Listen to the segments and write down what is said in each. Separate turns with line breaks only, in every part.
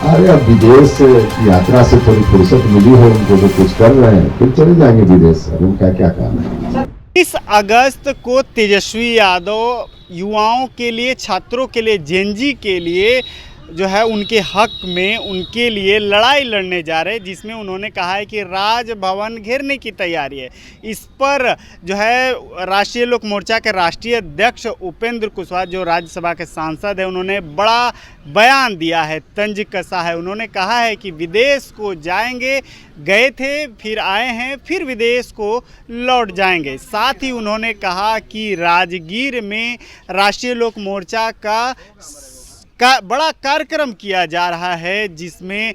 अरे अब विदेश की यात्रा से थोड़ी फुर्सत मिली है उनको, तो कुछ कर रहे हैं, फिर चले जाएंगे विदेश। अब उनका क्या काम है।
30 अगस्त को तेजस्वी यादव युवाओं के लिए, छात्रों के लिए, जेनजी के लिए जो है उनके हक में, उनके लिए लड़ाई लड़ने जा रहे हैं, जिसमें उन्होंने कहा है कि राजभवन घेरने की तैयारी है। इस पर जो है राष्ट्रीय लोक मोर्चा के राष्ट्रीय अध्यक्ष उपेंद्र कुशवाहा, जो राज्यसभा के सांसद हैं, उन्होंने बड़ा बयान दिया है, तंज कसा है। उन्होंने कहा है कि विदेश को जाएंगे, गए थे, फिर आए हैं, फिर विदेश को लौट जाएंगे। साथ ही उन्होंने कहा कि राजगीर में राष्ट्रीय लोक मोर्चा का बड़ा कार्यक्रम किया जा रहा है, जिसमें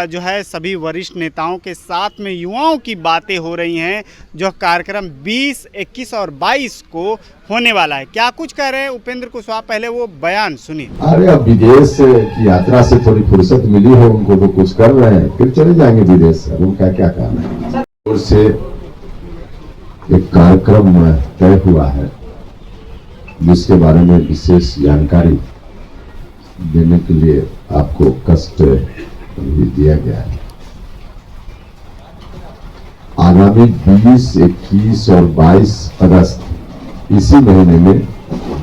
जो है सभी वरिष्ठ नेताओं के साथ में युवाओं की बातें हो रही हैं। जो कार्यक्रम 20, 21 और 22 को होने वाला है। क्या कुछ कह रहे हैं उपेंद्र कुशवाहा, पहले वो बयान सुनिए।
अरे अब विदेश की यात्रा से थोड़ी फुर्सत मिली है उनको, तो कुछ कर रहे हैं, फिर चले जाएंगे विदेश। अब उनका क्या काम है। और से एक कार्यक्रम तय हुआ है, जिसके बारे में विशेष जानकारी देने के लिए आपको कष्ट दिया गया है। आगामी 20, 21 और 22 अगस्त, इसी महीने में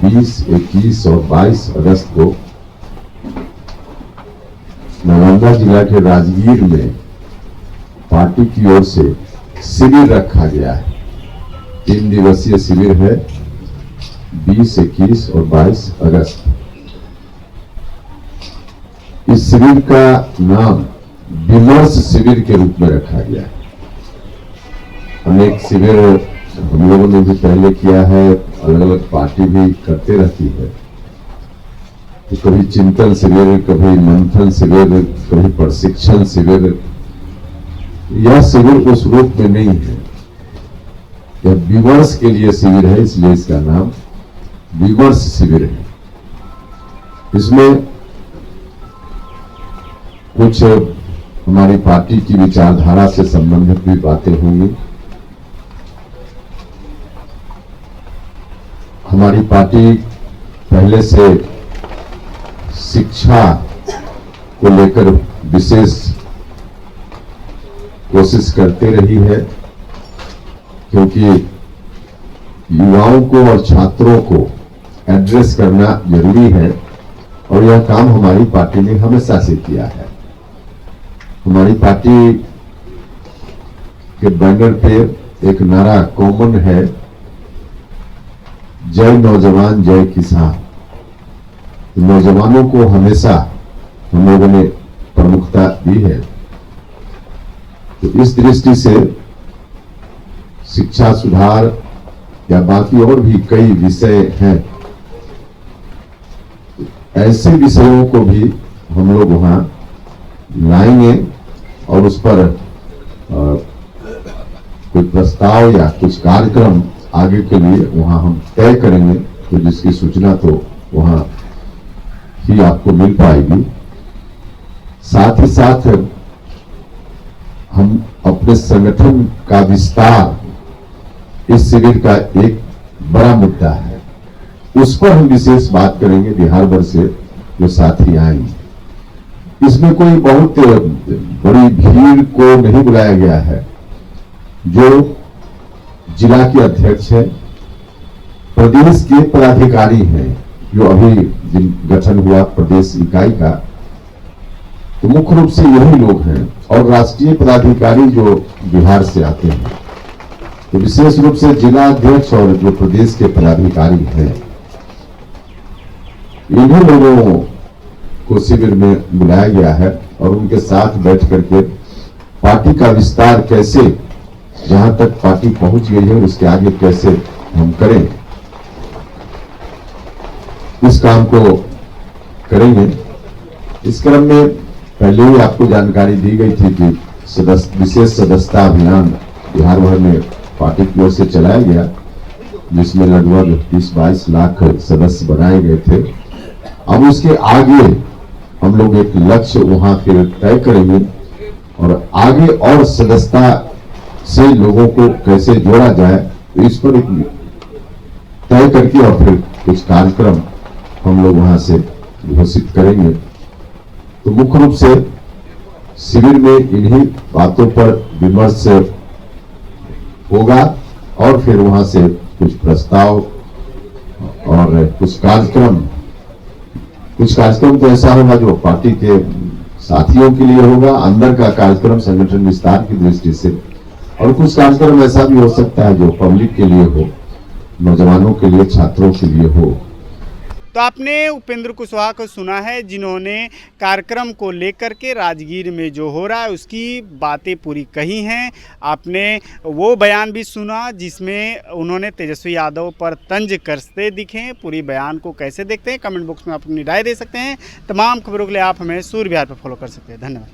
20, 21 और 22 अगस्त को नालंदा जिला के राजगीर में पार्टी की ओर से शिविर रखा गया है। 3 दिवसीय शिविर है, 20, 21 और 22 अगस्त। इस शिविर का नाम विमर्श शिविर के रूप में रखा गया है। अनेक शिविर हम लोगों ने भी पहले किया है, अलग अलग पार्टी भी करते रहती है। तो कभी चिंतन शिविर, कभी मंथन शिविर, कभी प्रशिक्षण शिविर। यह शिविर उस रूप में नहीं है, यह विमर्श के लिए शिविर है, इसलिए इसका नाम विमर्श शिविर है। इसमें कुछ हमारी पार्टी की विचारधारा से संबंधित भी बातें होंगी। हमारी पार्टी पहले से शिक्षा को लेकर विशेष कोशिश करते रही है, क्योंकि युवाओं को और छात्रों को एड्रेस करना जरूरी है, और यह काम हमारी पार्टी ने हमेशा से किया है। हमारी पार्टी के बैनर पे एक नारा कॉमन है, जय नौजवान जय किसान। नौजवानों को हमेशा हम लोगों ने प्रमुखता दी है। तो इस दृष्टि से शिक्षा सुधार या बाकी और भी कई विषय हैं, ऐसे विषयों को भी हम लोग वहां लाएंगे और उस पर कोई प्रस्ताव या कुछ कार्यक्रम आगे के लिए वहां हम तय करेंगे। तो जिसकी सूचना तो वहां ही आपको मिल पाएगी। साथ ही साथ हम अपने संगठन का विस्तार इस शिविर का एक बड़ा मुद्दा है, उस पर हम विशेष बात करेंगे। बिहार भर से जो साथी आएंगे, इसमें कोई बहुत बड़ी भीड़ को नहीं बुलाया गया है। जो जिला के अध्यक्ष है, प्रदेश के पदाधिकारी हैं, जो अभी गठन हुआ प्रदेश इकाई का, तो मुख्य रूप से यही लोग हैं, और राष्ट्रीय पदाधिकारी जो बिहार से आते हैं। तो विशेष रूप से जिला अध्यक्ष और जो प्रदेश के पदाधिकारी हैं, इन्हीं लोगों को शिविर में बुलाया गया है, और उनके साथ बैठ करके पार्टी का विस्तार कैसे, जहां तक पार्टी पहुंच गई है, उसके आगे कैसे हम करें, इस काम को करेंगे। इस क्रम में पहले ही आपको जानकारी दी गई थी कि विशेष सदस्यता अभियान बिहार भर में पार्टी की ओर से चलाया गया, जिसमें लगभग 20-22 लाख सदस्य बनाए गए थे। अब उसके आगे हम लोग एक लक्ष्य वहां फिर तय करेंगे, और आगे और सदस्यता से लोगों को कैसे जोड़ा जाए, तो इस पर एक तय करके और फिर कुछ कार्यक्रम हम लोग वहां से घोषित करेंगे। तो मुख्य रूप से शिविर में इन्हीं बातों पर विमर्श होगा और फिर वहां से कुछ प्रस्ताव और कुछ कार्यक्रम तो ऐसा होगा जो पार्टी के साथियों के लिए होगा, अंदर का कार्यक्रम संगठन विस्तार की दृष्टि से, और कुछ कार्यक्रम ऐसा भी हो सकता है जो पब्लिक के लिए हो, नौजवानों के लिए, छात्रों के लिए हो।
तो आपने उपेंद्र कुशवाहा को सुना है जिन्होंने कार्यक्रम को लेकर के राजगीर में जो हो रहा है उसकी बातें पूरी कही हैं। आपने वो बयान भी सुना जिसमें उन्होंने तेजस्वी यादव पर तंज कसते दिखे। पूरी बयान को कैसे देखते हैं कमेंट बॉक्स में आप अपनी राय दे सकते हैं। तमाम खबरों के लिए आप हमें सूर्य बिहार पर फॉलो कर सकते हैं। धन्यवाद।